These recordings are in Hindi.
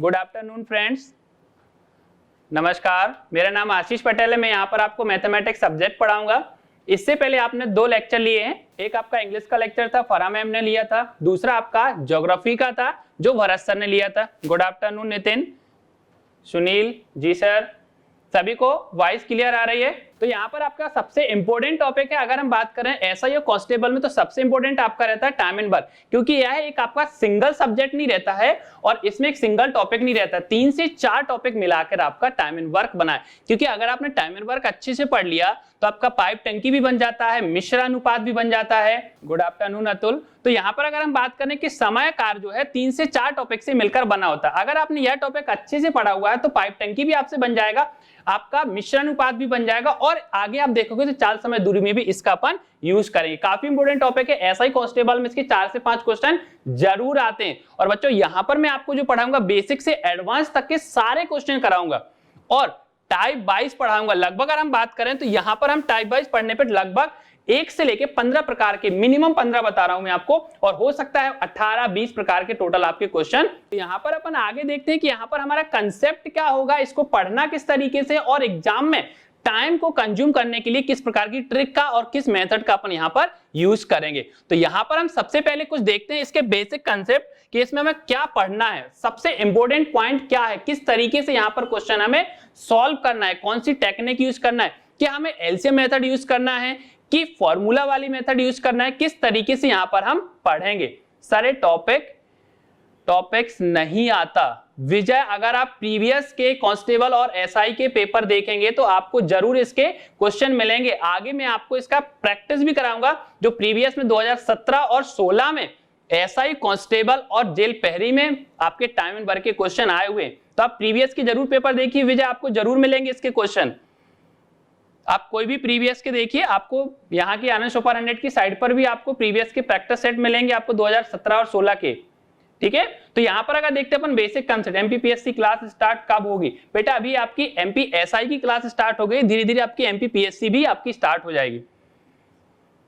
गुड आफ्टरनून फ्रेंड्स, नमस्कार। मेरा नाम आशीष पटेल है। मैं यहाँ पर आपको मैथमेटिक्स सब्जेक्ट पढ़ाऊंगा। इससे पहले आपने 2 लेक्चर लिए हैं। एक आपका इंग्लिश का लेक्चर था, फरा मैम ने लिया था। दूसरा आपका ज्योग्राफी का था, जो भरत सर ने लिया था। Good afternoon Nitin, Sunil ji sir, सभी को वॉइस क्लियर आ रही है? तो यहाँ पर आपका सबसे इंपॉर्टेंट टॉपिक है। अगर हम बात करें एसआई और कांस्टेबल में, तो सबसे इंपॉर्टेंट आपका रहता है टाइम एंड वर्क, क्योंकि यह एक आपका सिंगल सब्जेक्ट नहीं रहता है और इसमें एक सिंगल टॉपिक नहीं रहता। 3 से 4 टॉपिक मिलाकर आपका टाइम एंड वर्क बना है। क्योंकि अगर आपने टाइम एंड वर्क अच्छे से पढ़ लिया तो आपका पाइप टंकी भी बन जाता है, मिश्रानुपात भी बन जाता है। Good afternoon Atul. तो यहाँ पर अगर हम बात करें कि समय कार्य जो है 3 से 4 टॉपिक से मिलकर बना होता है। अगर आपने यह टॉपिक अच्छे से पढ़ा हुआ है तो पाइप टंकी भी आपसे बन जाएगा, आपका मिश्रानुपात भी बन जाएगा और आगे आप देखोगे तो चाल समय दूरी में भी इसका अपन यूज करेंगे। काफी इंपोर्टेंट टॉपिक है। एसआई कांस्टेबल में इसके 4 से 5 क्वेश्चन जरूर आते हैं। और बच्चों यहाँ पर मैं आपको जो पढ़ाऊंगा बेसिक से एडवांस तक के सारे क्वेश्चन कराऊंगा और टाइप वाइज पढ़ाऊंगा। लगभग अगर हम बात करें तो यहाँ पर हम टाइप वाइज पढ़ने पर लगभग 1 से लेके 15 प्रकार के, मिनिमम 15 बता रहा हूं मैं आपको, और हो सकता है 18-20 प्रकार के टोटल आपके क्वेश्चन। तो यहाँ पर अपन आगे देखते हैं कि यहाँ पर हमारा कंसेप्ट क्या होगा, इसको पढ़ना किस तरीके से और एग्जाम में टाइम को कंज्यूम करने के लिए किस प्रकार की ट्रिक का और किस मेथड का अपन यहाँ पर यूज करेंगे। तो यहाँ पर हम सबसे पहले कुछ देखते हैं इसके बेसिक कंसेप्ट कि इसमें हमें क्या पढ़ना है, सबसे इंपॉर्टेंट पॉइंट क्या है, किस तरीके से यहाँ पर क्वेश्चन हमें सॉल्व करना है, कौन सी टेक्निक यूज करना है, क्या हमें एलसीएम मेथड यूज करना है कि फॉर्मूला वाली मेथड यूज करना है, किस तरीके से यहां पर हम पढ़ेंगे। सारे टॉपिक्स नहीं आता। विजय, अगर आप प्रीवियस के कांस्टेबल और एसआई के पेपर देखेंगे तो आपको जरूर इसके क्वेश्चन मिलेंगे। आगे मैं आपको इसका प्रैक्टिस भी कराऊंगा, जो प्रीवियस में 2017 और 16 में एसआई कांस्टेबल और जेल पहरी में आपके टाइम एंड वर्क के क्वेश्चन आए हुए। तो आप प्रीवियस के जरूर पेपर देखिए विजय, आपको जरूर मिलेंगे इसके क्वेश्चन। आप कोई भी प्रीवियस के देखिए, आपको यहाँ की आनंद सुपर 100 की साइट पर भी आपको प्रीवियस के प्रैक्टिस सेट मिलेंगे आपको 2017 और 16 के। ठीक है, तो यहाँ पर अगर देखते हैं अपन basic concept, MPPSC class start कब होगी? बेटा अभी आपकी एमपीएसआई की क्लास स्टार्ट हो गई, धीरे धीरे आपकी एमपीपीएससी भी आपकी स्टार्ट हो जाएगी।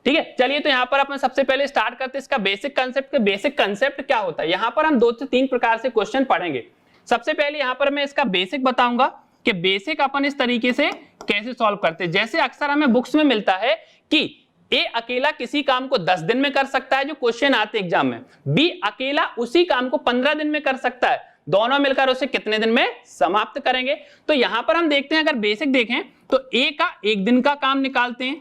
ठीक है, चलिए तो यहाँ पर अपन सबसे पहले स्टार्ट करते हैं इसका बेसिक कंसेप्ट। बेसिक कंसेप्ट क्या होता है? यहाँ पर हम 2 से 3 प्रकार से क्वेश्चन पढ़ेंगे। सबसे पहले यहाँ पर मैं इसका बेसिक बताऊंगा कि बेसिक अपन इस तरीके से कैसे सॉल्व करते हैं। जैसे अक्सर हमें बुक्स में मिलता है कि ए अकेला किसी काम को 10 दिन में कर सकता है, जो क्वेश्चन आते हैं एग्जाम में। बी अकेला उसी काम को 15 दिन में कर सकता है, दोनों मिलकर उसे कितने दिन में समाप्त करेंगे। तो यहां पर हम देखते हैं, अगर बेसिक देखें तो ए का 1 दिन का काम निकालते हैं।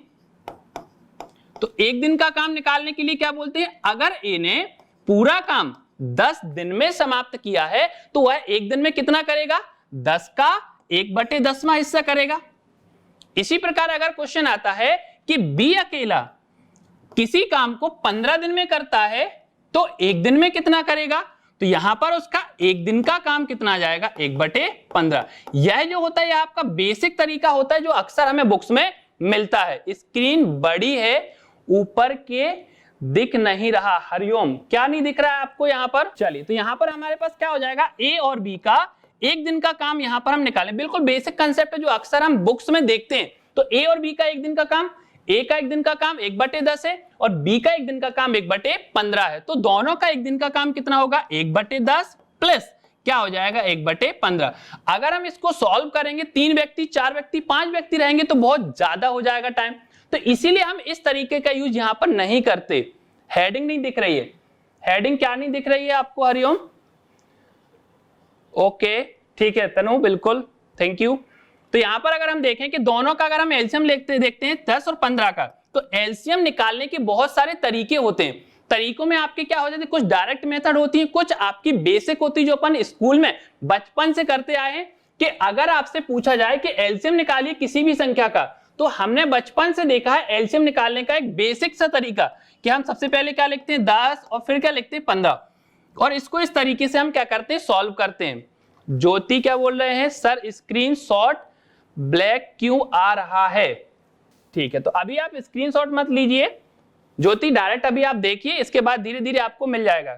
तो 1 दिन का काम निकालने के लिए क्या बोलते हैं? अगर ए ने पूरा काम 10 दिन में समाप्त किया है तो वह 1 दिन में कितना करेगा? 10 का 1/10वां हिस्सा करेगा। इसी प्रकार अगर क्वेश्चन आता है कि बी अकेला किसी काम को 15 दिन में करता है तो 1 दिन में कितना करेगा? तो यहां पर उसका 1 दिन का काम कितना आ जाएगा? 1/15। यह जो होता है यह आपका बेसिक तरीका होता है, जो अक्सर हमें बुक्स में मिलता है। स्क्रीन बड़ी है, ऊपर के दिख नहीं रहा। हरिओम, क्या नहीं दिख रहा है आपको यहाँ पर? चलिए, तो यहाँ पर हमारे पास क्या हो जाएगा? ए और बी का 1 दिन का काम यहां पर हम निकालें। बिल्कुल बेसिक कंसेप्ट है जो अक्सर हम बुक्स में देखते हैं। तो ए और बी का 1 दिन का काम, ए का 1 दिन का काम 1/10 है और बी का 1 दिन का काम 1/15 है। तो दोनों का 1 दिन का काम कितना होगा? 1/10 प्लस क्या हो जाएगा? 1/15। अगर हम इसको सॉल्व करेंगे, 3 व्यक्ति, 4 व्यक्ति, 5 व्यक्ति रहेंगे तो बहुत ज्यादा हो जाएगा टाइम। तो इसीलिए हम इस तरीके का यूज यहां पर नहीं करते। हेडिंग नहीं दिख रही है? हेडिंग क्या नहीं दिख रही है आपको? हरिओम, ओके ठीक है तनु, बिल्कुल, थैंक यू। तो यहां पर अगर हम देखें कि दोनों का अगर हम एलसीएम देखते हैं 10 और 15 का, तो एलसीएम निकालने के बहुत सारे तरीके होते हैं। तरीकों में आपके क्या हो जाते हैं? कुछ डायरेक्ट मेथड होती है, कुछ आपकी बेसिक होती है जो अपन स्कूल में बचपन से करते आए हैं। कि अगर आपसे पूछा जाए कि एलसीएम निकालिए किसी भी संख्या का, तो हमने बचपन से देखा है एलसीएम निकालने का एक बेसिक सा तरीका कि हम सबसे पहले क्या लिखते हैं? 10 और फिर क्या लिखते हैं? 15। और इसको इस तरीके से हम क्या करते हैं? सॉल्व करते हैं। ज्योति क्या बोल रहे हैं? सर स्क्रीनशॉट ब्लैक क्यों आ रहा है? ठीक है, तो अभी आप स्क्रीनशॉट मत लीजिए ज्योति, डायरेक्ट अभी आप देखिए, इसके बाद धीरे धीरे आपको मिल जाएगा।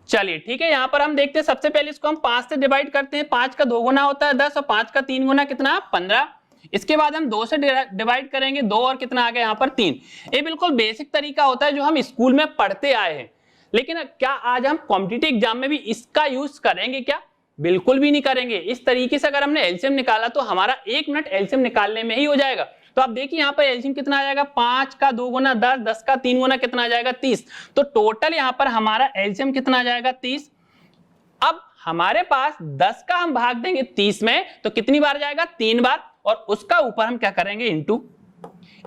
चलिए ठीक है, यहां पर हम देखते हैं सबसे पहले इसको हम 5 से डिवाइड करते हैं। 5 का 2 गुना होता है 10 और 5 का 3 गुना कितना? 15। इसके बाद हम 2 से डिवाइड करेंगे, 2 और कितना आ गया यहाँ पर? 3। ये बिल्कुल बेसिक तरीका होता है जो हम स्कूल में पढ़ते आए हैं। लेकिन क्या आज हम कॉम्पिटिटिव एग्जाम में भी इसका यूज करेंगे क्या? बिल्कुल भी नहीं करेंगे। इस तरीके से अगर हमने एलसीएम निकाला तो हमारा 1 मिनट एलसीएम निकालने में ही हो जाएगा। तो आप देखिए यहाँ पर एलसीएम कितना आ जाएगा, 5 का 2 गुना 10, 10 का 3 गुना कितना आ जाएगा 30। तो टोटल यहाँ पर हमारा एलसीएम कितना आ जाएगा 30। अब हमारे पास 10 का हम भाग देंगे 30 में तो कितनी बार जाएगा, 3 बार, और उसका ऊपर हम क्या करेंगे इंटू।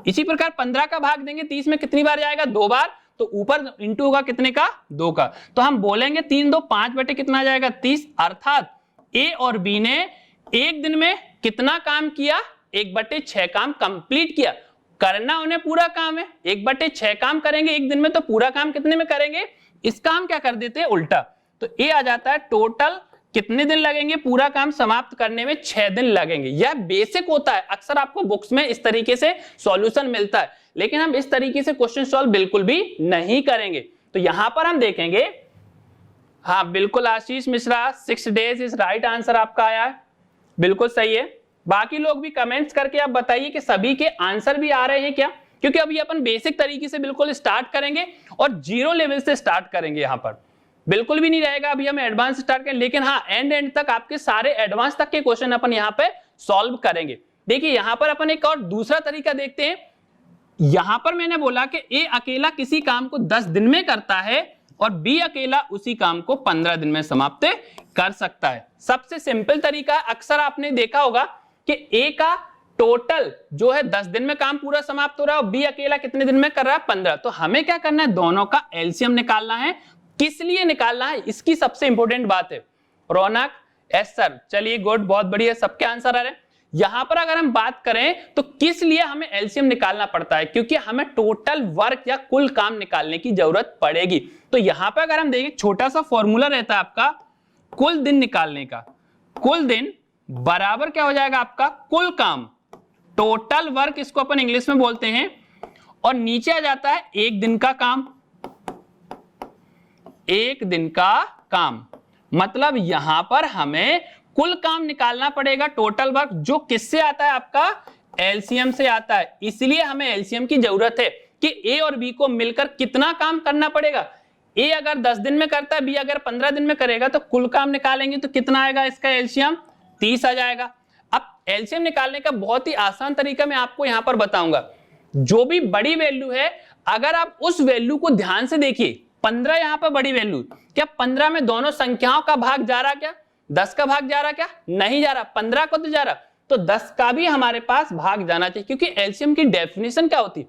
इसी प्रकार 15 का भाग देंगे 30 में कितनी बार जाएगा, 2 बार, तो ऊपर इंटू होगा कितने का, 2 का। तो हम बोलेंगे 3 2 5 बटे कितना आ जाएगा 30, अर्थात ए और बी ने एक दिन में कितना काम किया, 1/6 काम कंप्लीट किया। करना उन्हें पूरा काम है, 1/6 काम करेंगे एक दिन में, तो पूरा काम कितने में करेंगे, इसका हम क्या कर देते हैं उल्टा। तो ए आ जाता है टोटल कितने दिन लगेंगे पूरा काम समाप्त करने में, 6 दिन लगेंगे। यह बेसिक होता है, अक्सर आपको बुक्स में इस तरीके से सॉल्यूशन मिलता है, लेकिन हम इस तरीके से क्वेश्चन सॉल्व बिल्कुल भी नहीं करेंगे। तो यहां पर हम देखेंगे, हाँ बिल्कुल Ashish Mishra 6 days is right answer आपका आया है, बिल्कुल सही है। बाकी लोग भी कमेंट्स करके आप बताइए कि सभी के आंसर भी आ रहे हैं क्या, क्योंकि अभी अपन बेसिक तरीके से बिल्कुल स्टार्ट करेंगे और 0 लेवल से स्टार्ट करेंगे। यहाँ पर बिल्कुल भी नहीं रहेगा अभी हम एडवांस स्टार्ट करें, लेकिन हाँ एंड तक आपके सारे एडवांस तक के क्वेश्चन अपन यहाँ पे सॉल्व करेंगे। देखिए यहाँ पर अपन एक और दूसरा तरीका देखते हैं। यहां पर मैंने बोला कि ए अकेला किसी काम को 10 दिन में करता है और बी अकेला उसी काम को 15 दिन में समाप्त कर सकता है। सबसे सिंपल तरीका, अक्सर आपने देखा होगा कि ए का टोटल जो है 10 दिन में काम पूरा समाप्त हो रहा है और बी अकेला कितने दिन में कर रहा है, 15। तो हमें क्या करना है, दोनों का एलसीएम निकालना है। किस लिए निकालना है, इसकी सबसे इंपॉर्टेंट बात है। रौनक एस सर, चलिए गुड, बहुत बढ़िया, सबके आंसर आ रहे हैं। यहां पर अगर हम बात करें तो किस लिए हमें एलसीएम निकालना पड़ता है, क्योंकि हमें टोटल वर्क या कुल काम निकालने की जरूरत पड़ेगी। तो यहां पर अगर हम देखें, छोटा सा फॉर्मूला रहता है आपका कुल दिन निकालने का। कुल दिन बराबर क्या हो जाएगा आपका, कुल काम, टोटल वर्क इसको अपन इंग्लिश में बोलते हैं, और नीचे आ जाता है एक दिन का काम। एक दिन का काम मतलब यहां पर हमें कुल काम निकालना पड़ेगा, टोटल वर्क, जो किससे आता है, आपका एलसीएम से आता है। इसलिए हमें एलसीएम की जरूरत है कि ए और बी को मिलकर कितना काम करना पड़ेगा। ए अगर 10 दिन में करता है, बी अगर 15 दिन में करेगा, तो कुल काम निकालेंगे तो कितना आएगा इसका एलसीएम, 30 आ जाएगा। अब एलसीएम निकालने का बहुत ही आसान तरीका मैं आपको यहां पर बताऊंगा। जो भी बड़ी वैल्यू है, अगर आप उस वैल्यू को ध्यान से देखिए, 15 यहां पर बड़ी वैल्यू, क्या 15 में दोनों संख्याओं का भाग जा रहा, क्या 10 का भाग जा रहा, क्या नहीं जा रहा, 15 को तो जा रहा, तो 10 का भी हमारे पास भाग जाना चाहिए। क्योंकि एलसीएम की डेफिनेशन क्या होती है,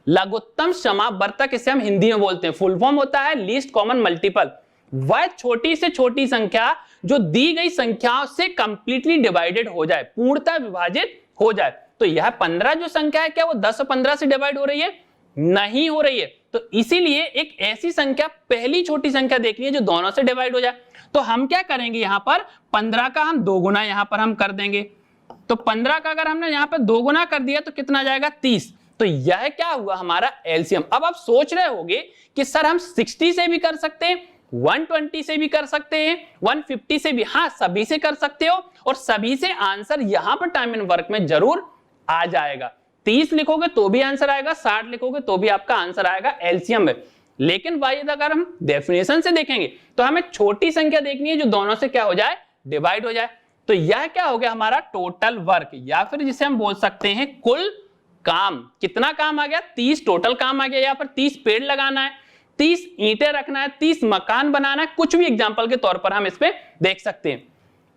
लघुत्तम समावर्तक, इसे हम हिंदी में बोलते हैं, फुल फॉर्म होता है लीस्ट कॉमन मल्टीपल। वह छोटी से छोटी संख्या जो दी गई संख्याओं से कंप्लीटली डिवाइडेड हो जाए, पूर्णतः विभाजित हो जाए। तो यह 15 जो संख्या है, क्या वो 10 और 15 से डिवाइड हो रही है, नहीं हो रही है। तो इसीलिए एक ऐसी संख्या, पहली छोटी संख्या देखनी है जो दोनों से डिवाइड हो जाए। तो हम क्या करेंगे, यहां पर 15 का हम 2 गुना यहां पर हम कर देंगे। तो 15 का अगर हमने यहां पर 2 गुना कर दिया तो कितना जाएगा, 30। तो यह क्या हुआ हमारा एलसीएम। अब आप सोच रहे होंगे कि सर हम 60 से भी कर सकते हैं, 120 से भी कर सकते हैं, 150 से भी, हाँ सभी से कर सकते हो, और सभी से आंसर यहां पर टाइम एंड वर्क में जरूर आ जाएगा। 30 लिखोगे तो भी आंसर आएगा, 60 लिखोगे तो भी आपका आंसर आएगा एलसीएम में। लेकिन भाई अगर हम डेफिनेशन से देखेंगे तो हमें छोटी संख्या देखनी है जो दोनों से क्या हो जाए, डिवाइड हो जाए। तो यह क्या हो गया हमारा टोटल वर्क, या फिर जिसे हम बोल सकते हैं कुल काम। कितना काम आ गया, 30 टोटल काम आ गया। यहाँ पर 30 पेड़ लगाना है, 30 ईंटें रखना है, 30 मकान बनाना है, कुछ भी एग्जाम्पल के तौर पर हम इस पे देख सकते हैं।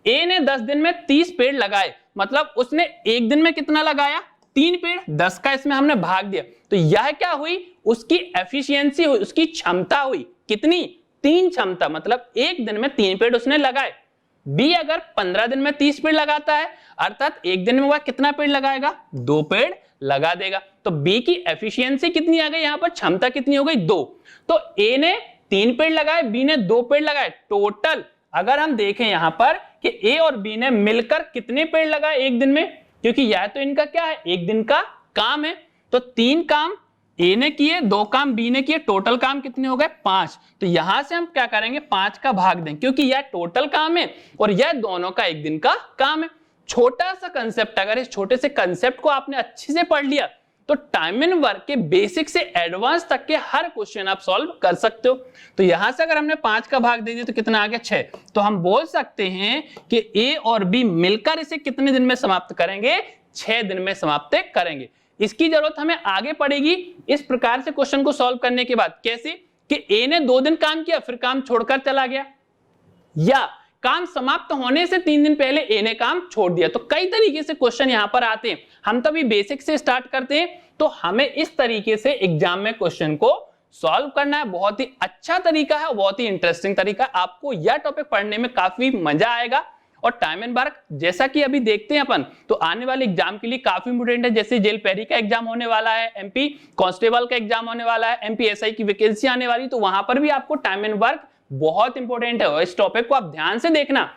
ए ने 10 दिन में 30 पेड़ लगाए, मतलब उसने एक दिन में कितना लगाया, 3 पेड़, 10 का इसमें हमने भाग दिया। तो यह क्या हुई, उसकी एफिशिएंसी हुई, उसकी क्षमता हुई, कितनी, 3 क्षमता, मतलब एक दिन में 3 पेड़ उसने लगाए। बी अगर 15 दिन में 30 पेड़ लगाता है, अर्थात एक दिन में वह कितना पेड़ लगाएगा, 2 पेड़ लगा देगा। तो बी की एफिशिएंसी कितनी आ गई, यहां पर क्षमता कितनी हो गई, 2। तो ए ने 3 पेड़ लगाए, बी ने 2 पेड़ लगाए। टोटल अगर हम देखें यहां पर कि ए और बी ने मिलकर कितने पेड़ लगाए एक दिन में, क्योंकि यह तो इनका क्या है, एक दिन का काम है। तो 3 काम ए ने किए, 2 काम बी ने किए, टोटल काम कितने हो गए, 5। तो यहां से हम क्या करेंगे, 5 का भाग दें, क्योंकि यह टोटल काम है और यह दोनों का एक दिन का काम है। छोटा सा कंसेप्ट, अगर इस छोटे से कंसेप्ट को आपने अच्छे से पढ़ लिया तो टाइम एंड वर्क के बेसिक से एडवांस तक के हर क्वेश्चन आप सॉल्व कर सकते हो। तो यहां से अगर हमने 5 का भाग दे दिया तो कितना आ गया 6। तो हम बोल सकते हैं कि ए और बी मिलकर इसे कितने दिन में समाप्त करेंगे, 6 दिन में समाप्त करेंगे। इसकी जरूरत हमें आगे पड़ेगी इस प्रकार से क्वेश्चन को सॉल्व करने के बाद। कैसे कि ए ने 2 दिन काम किया फिर काम छोड़कर चला गया, या काम समाप्त होने से 3 दिन पहले ए ने काम छोड़ दिया। तो कई तरीके से क्वेश्चन यहां पर आते हैं। हम तो अभी बेसिक से स्टार्ट करते हैं, तो हमें इस तरीके से एग्जाम में क्वेश्चन को सॉल्व करना है। बहुत ही अच्छा तरीका है, बहुत ही इंटरेस्टिंग तरीका है। आपको यह टॉपिक पढ़ने में काफी मजा आएगा। और टाइम एंड वर्क जैसा कि अभी देखते हैं अपन, तो आने वाले एग्जाम के लिए काफी इंपोर्टेंट है। जैसे जेल पैरी का एग्जाम होने वाला है, एमपी कांस्टेबल का एग्जाम होने वाला है, एमपी एसआई की वैकेंसी आने वाली, तो वहां पर भी आपको टाइम एंड वर्क बहुत इंपॉर्टेंट है। और इस टॉपिक को आप ध्यान से देखना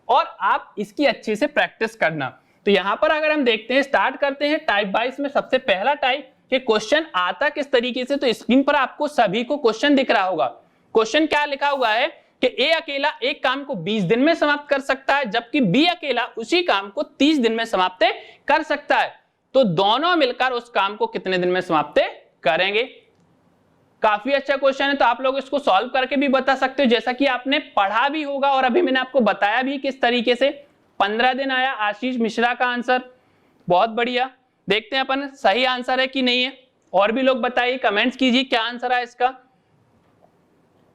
और आप इसकी अच्छे से प्रैक्टिस करना। तो यहां पर अगर हम देखते हैं, स्टार्ट करते हैं टाइप 22 में। सबसे पहला टाइप कि क्वेश्चन आता किस तरीके से, तो स्क्रीन पर आपको सभी को क्वेश्चन दिख रहा होगा। क्वेश्चन क्या लिखा हुआ है कि ए अकेला एक काम को 20 दिन में समाप्त कर सकता है, जबकि बी अकेला उसी काम को 30 दिन में समाप्त कर सकता है। तो दोनों मिलकर उस काम को कितने दिन में समाप्त करेंगे। काफी अच्छा क्वेश्चन है, तो आप लोग इसको सॉल्व करके भी बता सकते हो, जैसा कि आपने पढ़ा भी होगा और अभी मैंने आपको बताया भी किस तरीके से। 15 दिन आया आशीष मिश्रा का आंसर, बहुत बढ़िया। देखते हैं अपन सही आंसर है कि नहीं है। और भी लोग बताइए, कमेंट्स कीजिए क्या आंसर है इसका।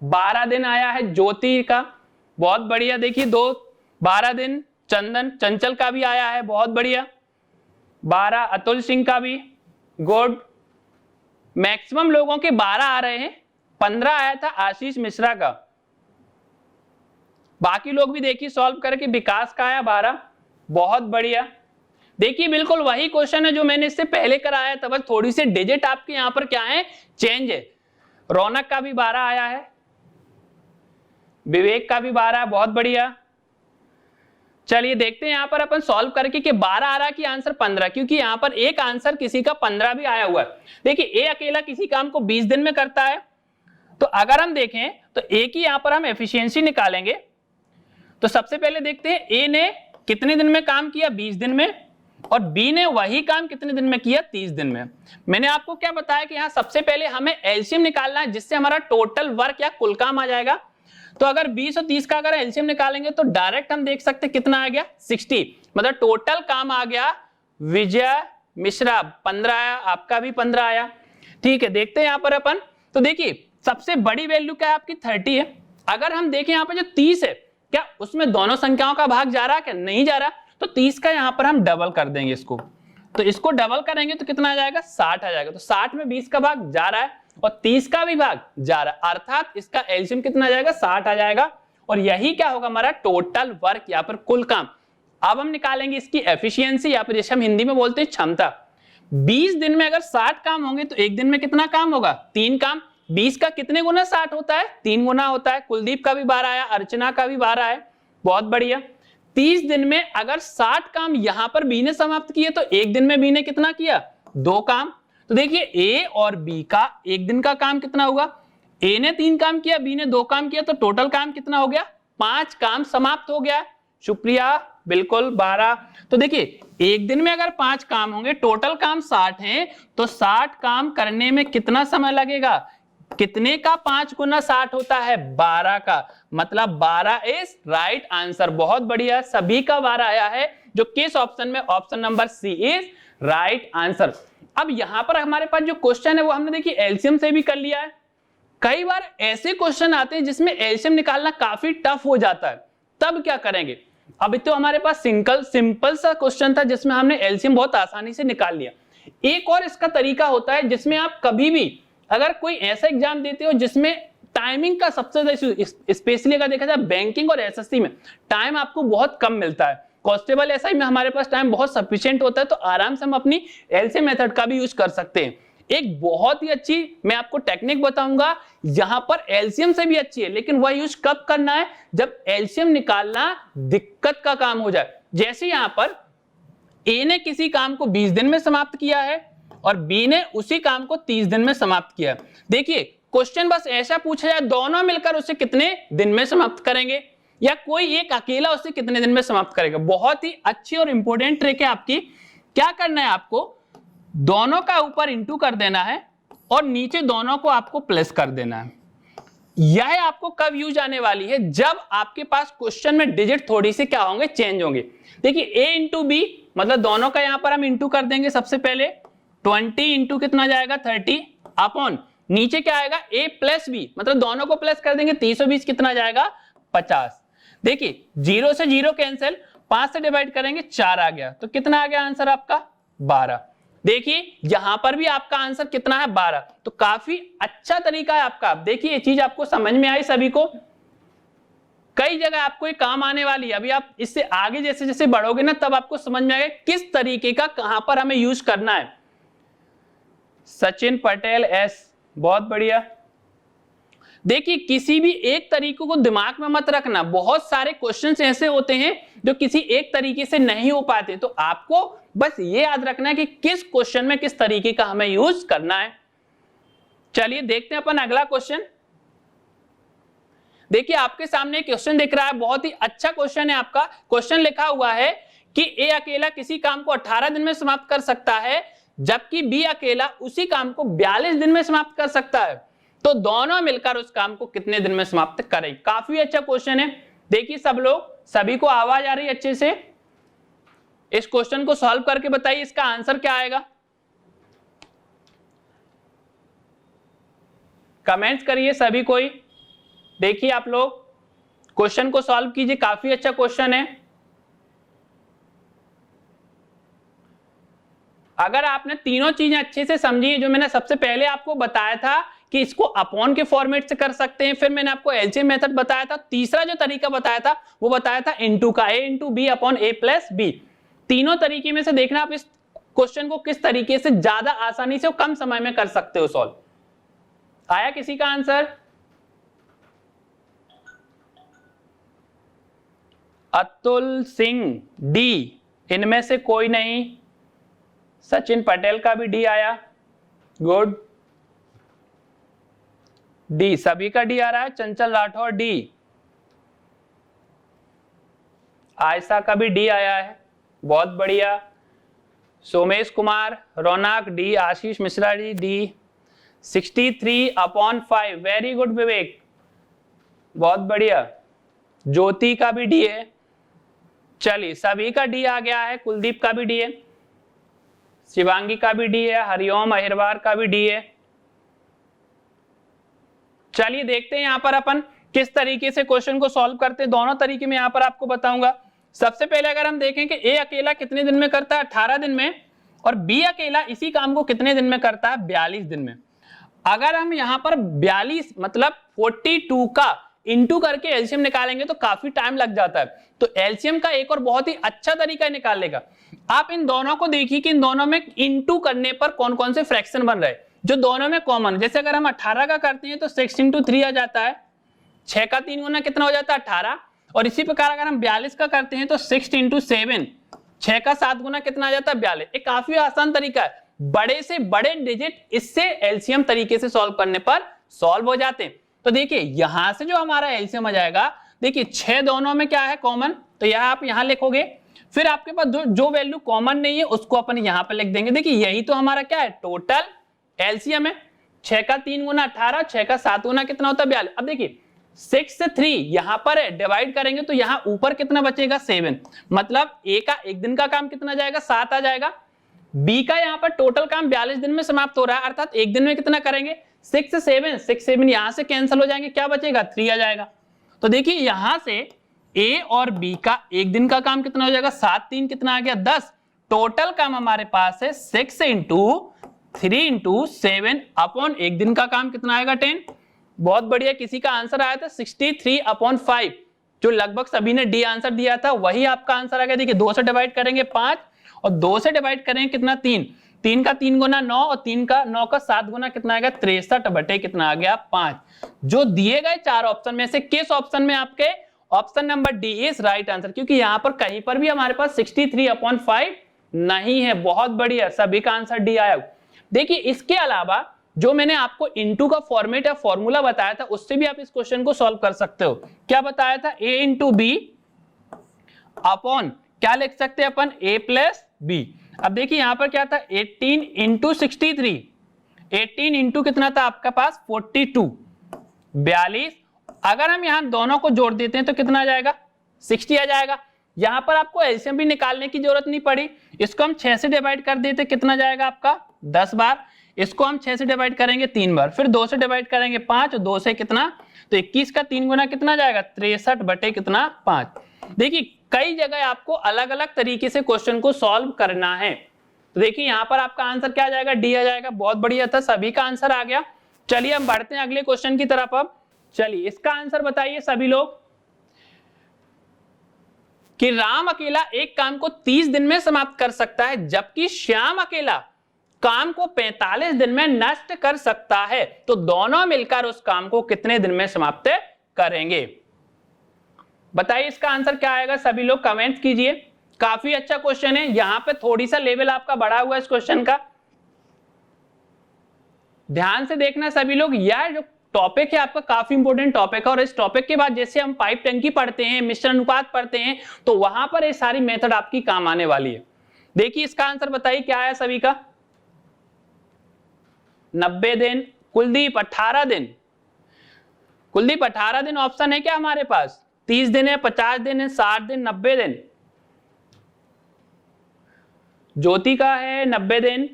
12 दिन आया है ज्योति का, बहुत बढ़िया। देखिए 12 दिन चंदन चंचल का भी आया है, बहुत बढ़िया। 12 अतुल सिंह का भी, गुड। मैक्सिमम लोगों के 12 आ रहे हैं, 15 आया था आशीष मिश्रा का। बाकी लोग भी देखिए सॉल्व करके, विकास का आया 12, बहुत बढ़िया। देखिए बिल्कुल वही क्वेश्चन है जो मैंने इससे पहले कराया था, बस थोड़ी सी डिजिट आपके यहां पर क्या है, चेंज है। रौनक का भी 12 आया है, विवेक का भी 12, बहुत बढ़िया। चलिए देखते हैं यहां पर अपन सॉल्व करके कि 12 आ रहा है कि आंसर 15, क्योंकि यहां पर एक आंसर किसी का 15 भी आया हुआ है। देखिए ए अकेला किसी काम को 20 दिन में करता है, तो अगर हम देखें तो ए की यहां पर हम एफिशिएंसी निकालेंगे। तो सबसे पहले देखते हैं ए ने कितने दिन में काम किया, 20 दिन में, और बी ने वही काम कितने दिन में किया, 30 दिन में। मैंने आपको क्या बताया कि यहां सबसे पहले हमें एलसीएम निकालना है, जिससे हमारा टोटल वर्क या कुल काम आ जाएगा। तो अगर 20 और 30 का अगर एलसीएम निकालेंगे तो डायरेक्ट हम देख सकते हैं कितना आ गया, 60। मतलब टोटल काम आ गया विजय मिश्रा 15 आया, आपका भी 15 आया। ठीक है, देखते हैं यहां पर अपन। तो देखिए सबसे बड़ी वैल्यू क्या है आपकी, 30 है। अगर हम देखें यहां पर जो 30 है, क्या उसमें दोनों संख्याओं का भाग जा रहा है, क्या नहीं जा रहा, तो 30 का यहां पर हम डबल कर देंगे इसको। तो इसको डबल करेंगे तो कितना आ जाएगा, 60 आ जाएगा। तो 60 में 20 का भाग जा रहा है और 30 का भी भाग जा रहा है, अर्थात इसका एलसीएम कितना आ जाएगा, 60 आ जाएगा। और यही क्या होगा हमारा टोटल वर्क, यहाँ पर कुल काम। अब हम निकालेंगे इसकी एफिशिएंसी, या फिर जैसे हम हिंदी में बोलते हैं क्षमता। 20 दिन में अगर 60 काम होंगे तो एक दिन में कितना काम होगा, 3 काम। 20 का कितने गुना 60 होता है, 3 गुना होता है। कुलदीप का भी 12 आया, अर्चना का भी 12 है, बहुत बढ़िया। 30 दिन में अगर 60 काम यहां पर बी ने समाप्त किए तो एक दिन में बी ने कितना किया, 2 काम। तो देखिए ए और बी का एक दिन का काम कितना होगा, ए ने 3 काम किया, बी ने 2 काम किया, तो टोटल काम कितना हो गया, 5 काम समाप्त हो गया। शुक्रिया, बिल्कुल 12। तो देखिए एक दिन में अगर 5 काम होंगे, टोटल काम 60 हैं, तो 60 काम करने में कितना समय लगेगा, कितने का 5 गुना 60 होता है, 12 का। मतलब 12 इज राइट आंसर, बहुत बढ़िया। सभी का 12 आया है, जो किस ऑप्शन में, option number C is right answer. अब यहां पर हमारे पास जो क्वेश्चन है वो हमने देखिए एलसीएम से भी कर लिया है। कई बार ऐसे क्वेश्चन आते हैं जिसमें एलसीएम निकालना काफी टफ हो जाता है, तब क्या करेंगे। अभी तो हमारे पास सिंपल सा क्वेश्चन था जिसमें हमने एलसीएम बहुत आसानी से निकाल लिया। एक और इसका तरीका होता है जिसमें आप कभी भी अगर कोई ऐसा एग्जाम देते हो जिसमें टाइमिंग का सबसे ज्यादा, स्पेशली अगर देखा जाए बैंकिंग और एसएससी में टाइम आपको बहुत कम मिलता है, कांस्टेबल एसआई में हमारे पास टाइम बहुत सफिशिएंट होता है, तो आराम से हम अपनी एलसीएम मेथड का भी यूज कर सकते हैं। एक बहुत ही अच्छी मैं आपको टेक्निक बताऊंगा, यहां पर एलसीएम से भी अच्छी है, लेकिन वह यूज कब करना है, जब एलसीएम निकालना दिक्कत का काम हो जाए। जैसे यहां पर ए ने किसी काम को 20 दिन में समाप्त किया है और बी ने उसी काम को 30 दिन में समाप्त किया। देखिए क्वेश्चन बस ऐसा पूछा जाए, दोनों मिलकर उसे कितने दिन में समाप्त करेंगे, या कोई एक अकेला उसे कितने दिन में समाप्त करेगा। बहुत ही अच्छी और इंपॉर्टेंट ट्रिक है आपकी। क्या करना है आपको, दोनों का ऊपर इंटू कर देना है और नीचे दोनों को आपको प्लस कर देना है। यह आपको कब यूज आने वाली है, जब आपके पास क्वेश्चन में डिजिट थोड़ी सी क्या होंगे, चेंज होंगे। देखिए a इंटू बी, मतलब दोनों का यहां पर हम इंटू कर देंगे। सबसे पहले 20 इंटू कितना जाएगा 30 अपॉन नीचे क्या आएगा a प्लस बी, मतलब दोनों को प्लस कर देंगे 320 कितना जाएगा 50। देखिए 0 से 0 कैंसिल, 5 से डिवाइड करेंगे 4 आ गया, तो कितना आ गया आंसर आपका 12। देखिए यहां पर भी आपका आंसर कितना है 12, तो काफी अच्छा तरीका है आपका। देखिए ये चीज आपको समझ में आई सभी को, कई जगह आपको ये काम आने वाली है। अभी आप इससे आगे जैसे जैसे बढ़ोगे ना, तब आपको समझ में आएगा किस तरीके का कहां पर हमें यूज करना है। सचिन पटेल एस, बहुत बढ़िया। देखिए किसी भी एक तरीके को दिमाग में मत रखना, बहुत सारे क्वेश्चंस ऐसे होते हैं जो किसी एक तरीके से नहीं हो पाते, तो आपको बस ये याद रखना है कि किस क्वेश्चन में किस तरीके का हमें यूज करना है। चलिए देखते हैं अपन अगला क्वेश्चन। देखिए आपके सामने क्वेश्चन दिख रहा है, बहुत ही अच्छा क्वेश्चन है आपका। क्वेश्चन लिखा हुआ है कि ए अकेला किसी काम को 18 दिन में समाप्त कर सकता है, जबकि बी अकेला उसी काम को 42 दिन में समाप्त कर सकता है, तो दोनों मिलकर उस काम को कितने दिन में समाप्त करें। काफी अच्छा क्वेश्चन है। देखिए सब लोग, सभी को आवाज आ रही है अच्छे से, इस क्वेश्चन को सॉल्व करके बताइए इसका आंसर क्या आएगा। कमेंट्स करिए सभी कोई। देखिए आप लोग क्वेश्चन को सॉल्व कीजिए, काफी अच्छा क्वेश्चन है। अगर आपने तीनों चीजें अच्छे से समझी है, जो मैंने सबसे पहले आपको बताया था कि इसको अपॉन के फॉर्मेट से कर सकते हैं, फिर मैंने आपको एलसीएम मेथड बताया था, तीसरा जो तरीका बताया था वो बताया था इनटू का, a into B upon a plus B. तीनों तरीके में से देखना आप इस क्वेश्चन को किस तरीके से ज्यादा आसानी से और कम समय में कर सकते हो सॉल्व। आया किसी का आंसर? अतुल सिंह डी, इनमें से कोई नहीं। सचिन पटेल का भी डी आया, गुड। डी, सभी का डी आ रहा है। चंचल राठौर डी, आयशा का भी डी आया है, बहुत बढ़िया। Somesh Kumar, Raunak D, Ashish Mishra ji D. 63/5, very good Vivek, बहुत बढ़िया। ज्योति का भी डी है। चलिए सभी का डी आ गया है, कुलदीप का भी डी है, शिवांगी का भी डी है, हरिओम अहिरवार का भी डी है। चलिए देखते हैं यहां पर अपन किस तरीके से क्वेश्चन को सॉल्व करते हैं। दोनों तरीके में यहां पर आपको बताऊंगा। सबसे पहले अगर हम देखें कि ए अकेला कितने दिन में करता है 18 दिन में, और बी अकेला इसी काम को कितने दिन में करता है 42 दिन में। अगर हम यहां पर 42 मतलब 42 का इंटू करके एलसीएम निकालेंगे तो काफी टाइम लग जाता है, तो एलसीएम का एक और बहुत ही अच्छा तरीका निकालने का, आप इन दोनों को देखिए कि इन दोनों में इंटू करने पर कौन कौन से फ्रैक्शन बन रहे हैं जो दोनों में कॉमन। जैसे अगर हम 18 का करते हैं तो 6 इंटू 3 आ जाता है, 6 का 3 गुना कितना हो जाता है 18, और इसी प्रकार अगर हम 42 का करते हैं तो 6 इंटू 7, 6 का 7 गुना कितना आ जाता है 42। एक काफी आसान तरीका है, बड़े से बड़े डिजिट इससे एलसीएम तरीके से सॉल्व करने पर सॉल्व हो जाते हैं। तो देखिए यहां से जो हमारा एलसीएम आ जाएगा, देखिए 6 दोनों में क्या है कॉमन, तो यह आप यहां लिखोगे, फिर आपके पास जो वैल्यू कॉमन नहीं है उसको अपन यहां पर लिख देंगे। देखिए यही तो हमारा क्या है टोटल एलसीएम है। 6 का 3 गुना 18, 6 का 7 गुना कितना होता है 42। अब देखिए 6 से 3 यहां पर है, डिवाइड करेंगे तो यहां ऊपर कितना बचेगा 7, मतलब ए का एक दिन का काम कितना जाएगा 7 आ जाएगा। बी का यहाँ पर टोटल काम 42 दिन में समाप्त हो रहा है, अर्थात एक दिन में कितना करेंगे 6 7 यहां से कैंसिल हो जाएंगे, क्या बचेगा 3 आ जाएगा। तो देखिए यहां से ए और बी का एक दिन का काम कितना हो जाएगा 7 3 कितना आ गया 10, टोटल काम हमारे पास है 6 इंटू 3 इंटू 7 अपॉन एक दिन का काम कितना आएगा 10। बहुत बढ़िया, किसी का आंसर आया था 63/5, जो लगभग सभी ने डी आंसर दिया था वही आपका आंसर आ गया। देखिए 2 से डिवाइड करेंगे 5 और 2 से डिवाइड करेंगे कितना 3, 3 का 3 गुना 9 और 3 का 9 का 7 गुना कितना आएगा 63 बटे कितना आ गया 5। जो दिए गए 4 ऑप्शन में से किस ऑप्शन में आपके option number D is right answer, क्योंकि यहां पर कहीं पर भी हमारे पास 63/5 नहीं है। बहुत बढ़िया, सभी का आंसर डी आया। देखिए इसके अलावा जो मैंने आपको इनटू का फॉर्मेट या फॉर्मूला बताया था उससे भी आप इस क्वेश्चन को सॉल्व कर सकते हो। क्या बताया था a इंटू बी अपॉन क्या लिख सकते हैं अपन a प्लस बी। अब देखिए यहां पर क्या था 18 इंटू 63, 18 इंटू कितना था आपका पास 42, 42। अगर हम यहां दोनों को जोड़ देते हैं तो कितना आ जाएगा 60 आ जाएगा। यहां पर आपको एलसीएम भी निकालने की जरूरत नहीं पड़ी, इसको हम 6 से डिवाइड कर देते कितना जाएगा आपका 10 बार, इसको हम 6 से डिवाइड करेंगे 3 बार, फिर 2 से डिवाइड करेंगे 5 और 2 से कितना, तो 21 का 3 गुना कितना जाएगा 63 बटे कितना 5। देखिए कई जगह आपको अलग अलग तरीके से क्वेश्चन को सॉल्व करना है। तो देखिए यहां पर आपका आंसर क्या आ जाएगा डी आ जाएगा। बहुत बढ़िया था, सभी का आंसर आ गया। चलिए हम बढ़ते हैं अगले क्वेश्चन की तरफ। अब चलिए इसका आंसर बताइए सभी लोग कि राम अकेला एक काम को 30 दिन में समाप्त कर सकता है जबकि श्याम अकेला काम को 45 दिन में नष्ट कर सकता है, तो दोनों मिलकर उस काम को कितने दिन में समाप्त करेंगे। बताइए इसका आंसर क्या आएगा, सभी लोग कमेंट कीजिए। काफी अच्छा क्वेश्चन है, यहां पे थोड़ी सा लेवल आपका बढ़ा हुआ है इस क्वेश्चन का, ध्यान से देखना सभी लोग। यह जो टॉपिक है आपका काफी इंपॉर्टेंट टॉपिक है, और इस टॉपिक के बाद जैसे हम पाइप टंकी पढ़ते हैं, मिश्रण अनुपात पढ़ते हैं, तो वहां पर ये सारी मेथड आपकी काम आने वाली है। देखिए इसका आंसर बताइए क्या आया सभी का, 90 दिन। कुलदीप 18 दिन, कुलदीप 18 दिन ऑप्शन है क्या हमारे पास, 30 दिन है, 50 दिन है, 60 दिन, 90 दिन। ज्योति का है 90 दिन।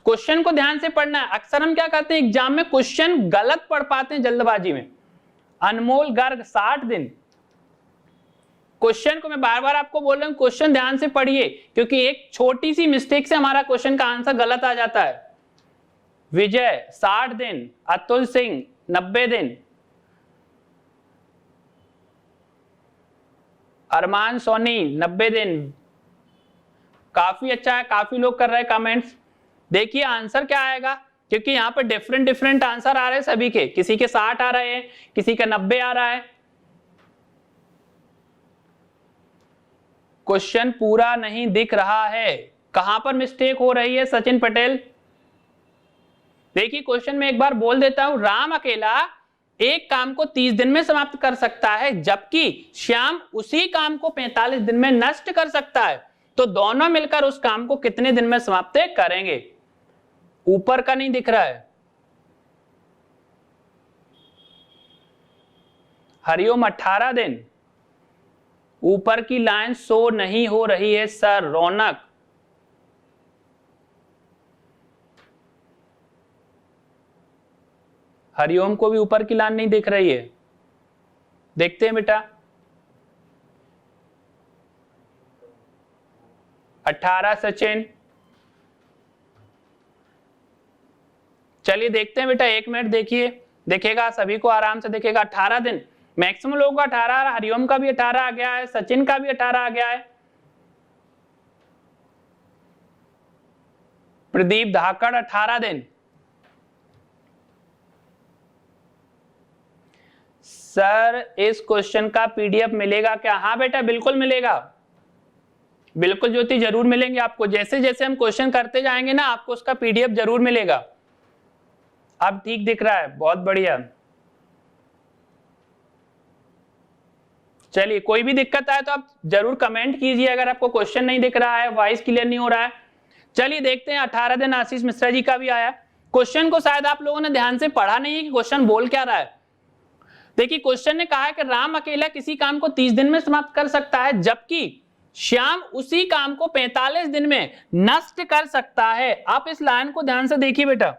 क्वेश्चन को ध्यान से पढ़ना है, अक्सर हम क्या करते हैं एग्जाम में क्वेश्चन गलत पढ़ पाते हैं जल्दबाजी में। अनमोल गर्ग 60 दिन। क्वेश्चन को मैं बार बार आपको बोल रहा हूं क्वेश्चन ध्यान से पढ़िए, क्योंकि एक छोटी सी मिस्टेक से हमारा क्वेश्चन का आंसर गलत आ जाता है। विजय 60 दिन, अतुल सिंह 90 दिन, अरमान सोनी 90 दिन। काफी अच्छा है, काफी लोग कर रहे हैं कमेंट्स। देखिए आंसर क्या आएगा, क्योंकि यहां पर डिफरेंट डिफरेंट आंसर आ रहे हैं सभी के, किसी के 60 आ रहे हैं, किसी का 90 आ रहा है। क्वेश्चन पूरा नहीं दिख रहा है, कहां पर मिस्टेक हो रही है सचिन पटेल। देखिए क्वेश्चन में एक बार बोल देता हूं, राम अकेला एक काम को 30 दिन में समाप्त कर सकता है जबकि श्याम उसी काम को 45 दिन में नष्ट कर सकता है, तो दोनों मिलकर उस काम को कितने दिन में समाप्त करेंगे। ऊपर का नहीं दिख रहा है। हरिओम 18 दिन, ऊपर की लाइन शो नहीं हो रही है सर। रौनक हरिओम को भी ऊपर की लाइन नहीं दिख रही है, देखते हैं बेटा। 18 सचिन, चलिए देखते हैं बेटा, 1 मिनट देखिए, देखेगा सभी को आराम से देखेगा। 18 दिन मैक्सिमम लोगों का 18, हरिओम का भी 18 आ गया है, सचिन का भी 18 आ गया है। प्रदीप धाकड़ 18 दिन। सर इस क्वेश्चन का पीडीएफ मिलेगा क्या। हाँ बेटा बिल्कुल मिलेगा, बिल्कुल ज्योति जरूर मिलेंगे आपको। जैसे जैसे हम क्वेश्चन करते जाएंगे ना आपको उसका पीडीएफ जरूर मिलेगा। अब ठीक दिख रहा है, बहुत बढ़िया। चलिए कोई भी दिक्कत आए तो आप जरूर कमेंट कीजिए, अगर आपको क्वेश्चन नहीं दिख रहा है, वॉइस क्लियर नहीं हो रहा है। चलिए देखते हैं 18 दिन आशीष मिश्रा जी का भी आया। क्वेश्चन को शायद आप लोगों ने ध्यान से पढ़ा नहीं है कि क्वेश्चन बोल क्या रहा है। देखिए क्वेश्चन ने कहा है कि राम अकेला किसी काम को 30 दिन में समाप्त कर सकता है जबकि श्याम उसी काम को 45 दिन में नष्ट कर सकता है। आप इस लाइन को ध्यान से देखिए बेटा,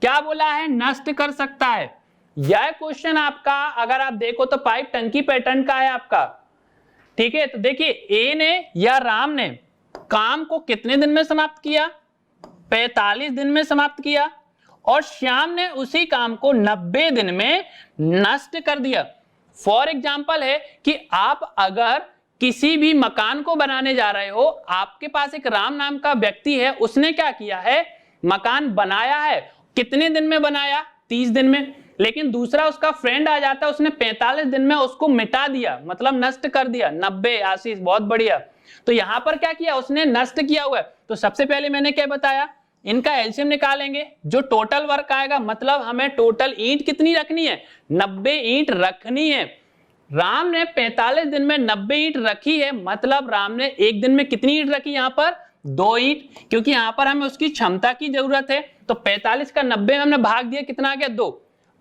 क्या बोला है, नष्ट कर सकता है। यह क्वेश्चन आपका अगर आप देखो तो पाइप टंकी पैटर्न का है आपका, ठीक है। तो देखिए ए ने या राम ने काम को कितने दिन में समाप्त किया, 45 दिन में समाप्त किया, और श्याम ने उसी काम को 90 दिन में नष्ट कर दिया। फॉर एग्जाम्पल है कि आप अगर किसी भी मकान को बनाने जा रहे हो, आपके पास एक राम नाम का व्यक्ति है, उसने क्या किया है, मकान बनाया है। कितने दिन में बनाया, 30 दिन में। लेकिन दूसरा उसका फ्रेंड आ जाता है, उसने 45 दिन में उसको मिटा दिया, मतलब नष्ट कर दिया। 90 आशीष बहुत बढ़िया। तो यहां पर क्या किया, उसने नष्ट किया हुआ है। तो सबसे पहले मैंने क्या बताया, इनका एलसीएम निकालेंगे, जो टोटल वर्क आएगा, मतलब हमें टोटल ईंट कितनी रखनी है, 90 ईंट रखनी है। राम ने 45 दिन में 90 ईंट रखी है, मतलब राम ने एक दिन में कितनी ईंट रखी? यहाँ पर 2 ईंट, क्योंकि यहाँ पर हमें उसकी क्षमता की जरूरत है। तो 45 का 90 में हमने भाग दिया, कितना आ गया? 2।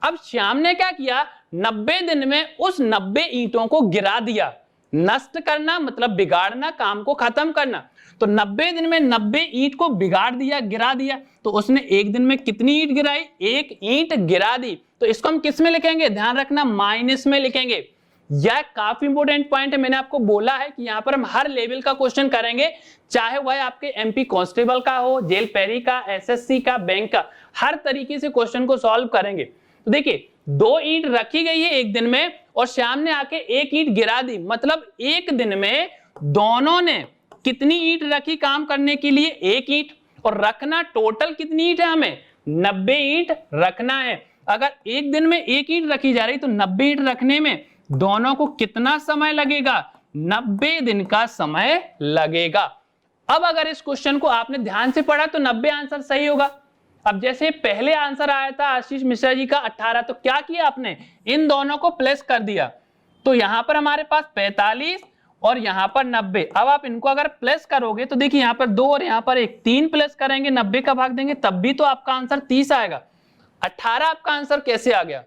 अब श्याम ने क्या किया? 90 दिन में उस 90 ईंटों को गिरा दिया। नष्ट करना मतलब बिगाड़ना, काम को खत्म करना। तो 90 दिन में 90 ईंट को बिगाड़ दिया, गिरा दिया। तो उसने एक दिन में कितनी ईंट गिराई? 1 ईंट गिरा दी। तो इसको हम किस में लिखेंगे? ध्यान रखना, माइनस में लिखेंगे। यह काफी इंपोर्टेंट पॉइंट है। मैंने आपको बोला है कि यहाँ पर हम हर लेवल का क्वेश्चन करेंगे, चाहे वह आपके एमपी कांस्टेबल का हो, जेल पैरी का, एसएससी का, बैंक का, हर तरीके से क्वेश्चन को सॉल्व करेंगे। तो देखिए 2 ईंट रखी गई है एक दिन में और श्याम ने आके 1 ईंट गिरा दी, मतलब एक दिन में दोनों ने कितनी ईंट रखी काम करने के लिए? 1 ईंट। और रखना टोटल कितनी ईंट है? हमें 90 ईंट रखना है। अगर एक दिन में 1 ईंट रखी जा रही तो 90 ईंट रखने में दोनों को कितना समय लगेगा? 90 दिन का समय लगेगा। अब अगर इस क्वेश्चन को आपने ध्यान से पढ़ा तो 90 आंसर सही होगा। अब जैसे पहले आंसर आया था आशीष मिश्रा जी का 18, तो क्या किया आपने? इन दोनों को प्लस कर दिया। तो यहां पर हमारे पास 45 और यहां पर 90। अब आप इनको अगर प्लस करोगे तो देखिए यहां पर 2 और यहां पर 1, 3 प्लस करेंगे, 90 का भाग देंगे, तब भी तो आपका आंसर 30 आएगा। 18 आपका आंसर कैसे आ गया?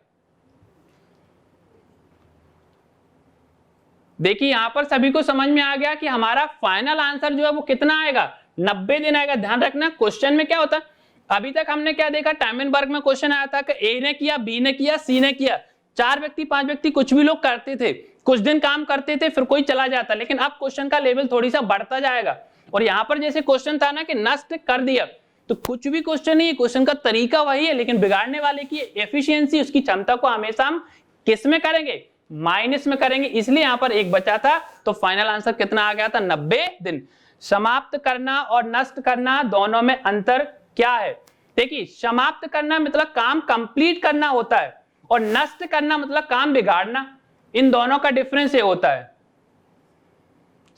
देखिए यहां पर सभी को समझ में आ गया कि हमारा फाइनल आंसर जो है वो कितना आएगा? 90 दिन आएगा। ध्यान रखना क्वेश्चन में क्या होता है, अभी तक हमने क्या देखा, टाइमनबर्ग में क्वेश्चन आया था कि ए ने किया, बी ने किया, सी ने किया, 4 व्यक्ति 5 व्यक्ति कुछ भी लोग करते थे, कुछ दिन काम करते थे, फिर कोई चला जाता। लेकिन अब क्वेश्चन का लेवल थोड़ी सा बढ़ता जाएगा। और यहाँ पर जैसे क्वेश्चन था ना कि नष्ट कर दिया, तो कुछ भी क्वेश्चन नहीं है, क्वेश्चन का तरीका वही है, लेकिन बिगाड़ने वाले की एफिशिएंसी, उसकी क्षमता को हमेशा हम किस में करेंगे? माइनस में करेंगे। इसलिए यहां पर 1 बचा था। तो फाइनल आंसर कितना आ गया था? 90 दिन। समाप्त करना और नष्ट करना दोनों में अंतर क्या है? देखिए समाप्त करना मतलब काम कंप्लीट करना होता है और नष्ट करना मतलब काम बिगाड़ना। इन दोनों का डिफरेंस ये होता है।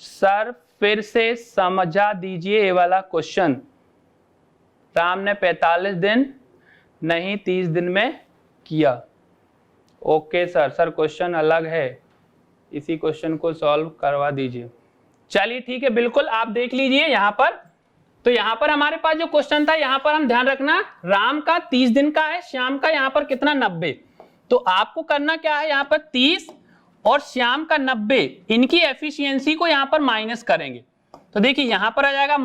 सर फिर से समझा दीजिए ये वाला क्वेश्चन। राम ने 45 दिन नहीं 30 दिन में किया। ओके सर क्वेश्चन अलग है, इसी क्वेश्चन को सॉल्व करवा दीजिए। चलिए ठीक है, बिल्कुल आप देख लीजिए यहाँ पर। तो यहाँ पर हमारे पास जो क्वेश्चन था, यहाँ पर हम ध्यान रखना, राम का 30 दिन का है, श्याम का यहाँ पर कितना? 90। तो आपको करना क्या है, यहाँ पर 30 और श्याम का 90, इनकी एफिशिएंसी को यहाँ पर माइनस करेंगे। तो देखिए यहाँ पर आ जाएगा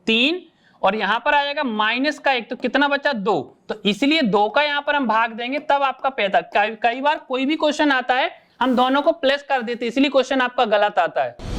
3 और यहाँ पर आ जाएगा माइनस का 1, तो कितना बचा? 2। तो इसलिए 2 का यहाँ पर हम भाग देंगे, तब आपका पैदा। कई बार कोई भी क्वेश्चन आता है हम दोनों को प्लस कर देते, इसलिए क्वेश्चन आपका गलत आता है।